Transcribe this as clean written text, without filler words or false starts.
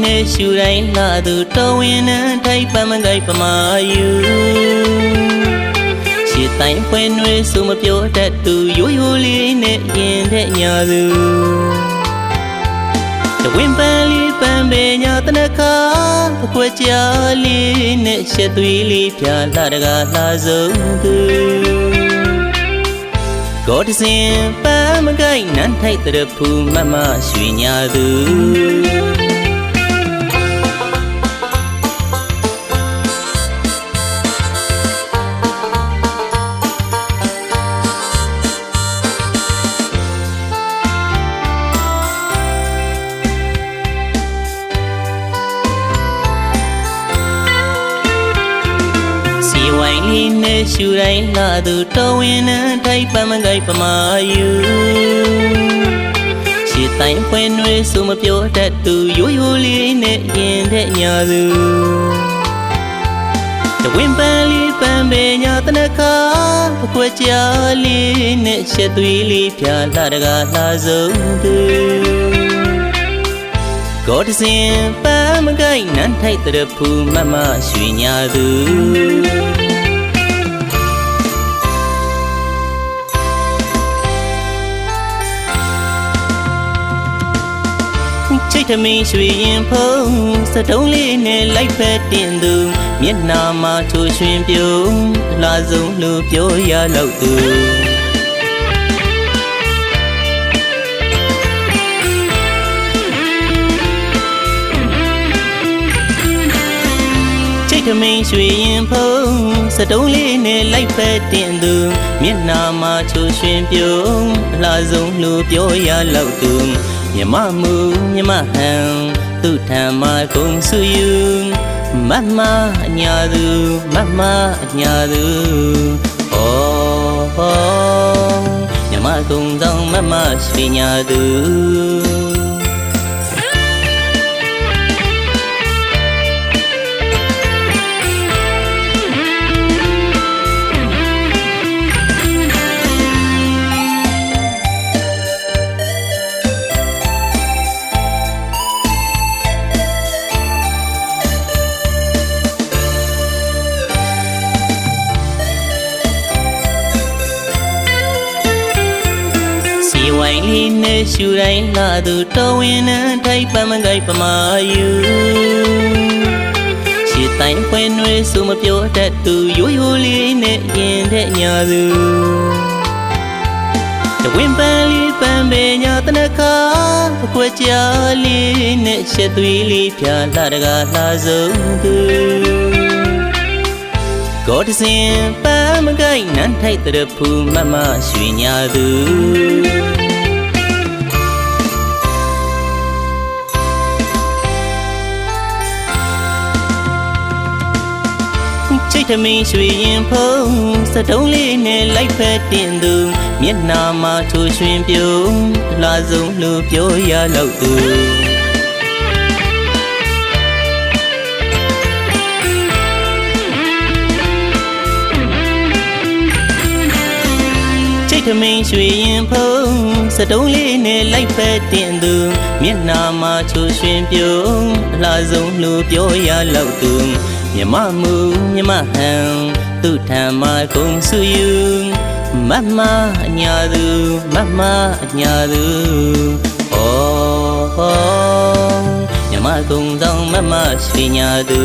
နဲ့ရှူတိုင်းလာသူတော်ဝင်နှံထိုက်ပမကိုက်ပမာယူရှစ်တိုင်းဖွင့်ွေစုမပြောတတ်သူရိုးရိုးလေးနဲ့ရင်တဲ့ညာသူတဝင်းပန်းလေးပန်းပေညာတနခါပကွက်ကြလေးနဲ့ရှက်သွေးလေးပြလာတကားလာဆုံးသူကိုတစင်ပန်းမကိုက်နန်းထိုက်တဲ့ဖူမမရွှေညာသူဝိုင်းလေးနဲ့ရှူတိုင်းလာသူတော်ဝင်နှံထိုက်ပမကိုက်ပမာယူရှစ်တိုင်းဖွင့်ွေစုမပြောတတ်သူရိုးရိုးလေးနဲ့ရင်တဲ့ညာသူတဝင်းပန်းလေးပန်းပေညာတနခါပကွက်ကြလေးနဲ့ရှက်သွေးလေးပြလာတကားလာဆုံးသူကိုတစင်ပန်းမကိုက်နန်းထိုက်တဲ့ဖူမမရွှေညာသူချိတ်ထမင်းရွှေရင်ဖုံးစတုံးလေးနဲ့လိုက်ဖက်တင်သူမျက်နာမှာချိုရွှင်ပြုံးလာဆုံးလို့ပြောရလောက်သူချိတ်ထမင်းရွှေရင်ဖုံးစတုံးလေးနဲ့လိုက်ဖက်တင်သူမျက်နာမှာချိုရွှင်ပြုံးလာဆုံးလို့ပြောရလောက်သူမြမမှုမြမဟံသူထံမှာကုန်ဆူယူမမအညာသူမမအညာသူဩမြမကုံဆောင်မမရွှေညာသူဝိုင်းလေးနဲ့ရှူတိုင်းလာသူတော်ဝင်နှံထိုက်ပမကိုက်ပမာယူရှစ်တိုင်းဖွင့်ွေစုမပြောတတ်သူရိုးရိုးလေးနဲ့ရင်တဲ့ညာသူတဝင်းပန်းလေးပန်းပေညာတနခါပကွက်ကြလေးနဲ့ရှက်သွေးလေးပြလာတကားလာဆုံးသူကိုတစင်ပန်းမကိုက်နန်းထိုက်တဲ့ဖူမမရွှေညာသူချိတ်ထမင်းရွှေရင်ဖုံးစတုံးလေးနဲ့လိုက်ဖက်တင်သူမျက်နာမှာချိုရွှင်ပြုံးလာဆုံးလို့ပြောရလောက်သူချိတ်ထမင်းရွှေရင်ဖုံးစတုံးလေးနဲ့လိုက်ဖက်တင်သူမျက်နာမှာချိုရွှင်ပြုံးလာဆုံးလို့ပြောရလောက်သူမြမမှုမြမဟံသူထံမှာကုန်ဆူယူမမအညာသူမမအညာသူမြမကုံဆောင်မမရွှေညာသူ